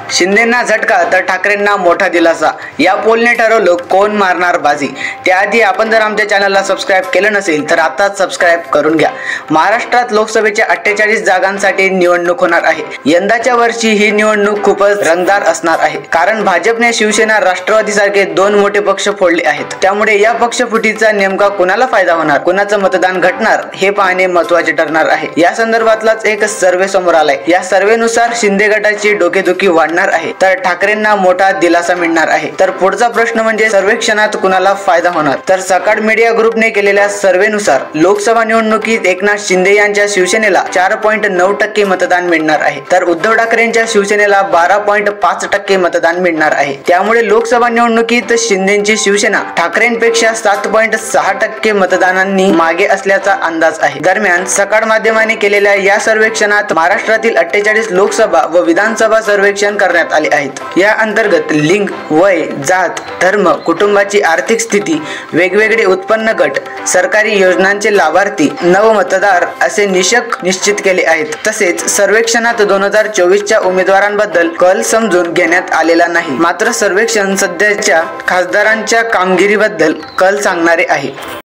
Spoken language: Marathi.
शिंदेंना झटका तर ठाकरेंना मोठा दिलासा। या पोलने ठरवलं कोण मारणार बाजी। त्याआधी आपण जर आमच्या चॅनलला सबस्क्राइब केलं नसेल तर आताच सबस्क्राइब करून घ्या। महाराष्ट्रात लोकसभेच्या 48 जागांसाठी निवडणूक होणार आहे। यंदाच्या वर्षी ही निवडणूक खूपच रंगतदार असणार आहे, कारण भाजपने शिवसेना राष्ट्रवादी सारखे दोन मोठे पक्ष फोडले आहेत। त्यामुळे या पक्षफुटीचा नेमका कोणाला फायदा होणार, कोणाचं मतदान घटणार हे पाहणे महत्त्वाचे ठरणार आहे। या संदर्भातलाच एक सर्वे समोर आलाय। या सर्वेनुसार शिंदे गटाची डोकेदुखी वाढणार आहे तर ठाकरेंना मोठा दिलासा मिळणार आहे। तर पुढचा प्रश्न म्हणजे सर्वेक्षणात कुणाला फायदा होणार। तर सकाळ मीडिया ग्रुपने केलेल्या सर्वेनुसार लोकसभा निवडणुकीत एकनाथ शिंदे यांच्या शिवसेनेला 4.9% मतदान मिळणार आहे, तर उद्धव ठाकरेंच्या शिवसेनेला 12.5% मतदान मिळणार आहे। त्यामुळे लोकसभा निवडणुकीत शिंदेची शिवसेना ठाकरेंपेक्षा 7.6% मतदानांनी मागे असल्याचा अंदाज आहे। दरम्यान सकाळ माध्यमाने केलेल्या या सर्वेक्षणात महाराष्ट्रातील 48 लोकसभा व विधानसभा सर्वेक्षण करण्यात आले आहेत। या अंतर्गत लिंग, वय, जात, धर्म, कुटुंबाची आर्थिक स्थिती, वेगवेगळे उत्पन्न गट, सरकारी योजनांचे लाभार्थी, नवमतदार असे निकष निश्चित केले आहेत। तसेच सर्वेक्षणात 2024च्या उमेदवारांबद्दल कल समजून घेण्यात आलेला नाही, मात्र सर्वेक्षण सध्याच्या खासदारांच्या कामगिरीबद्दल कल सांगणारे आहे।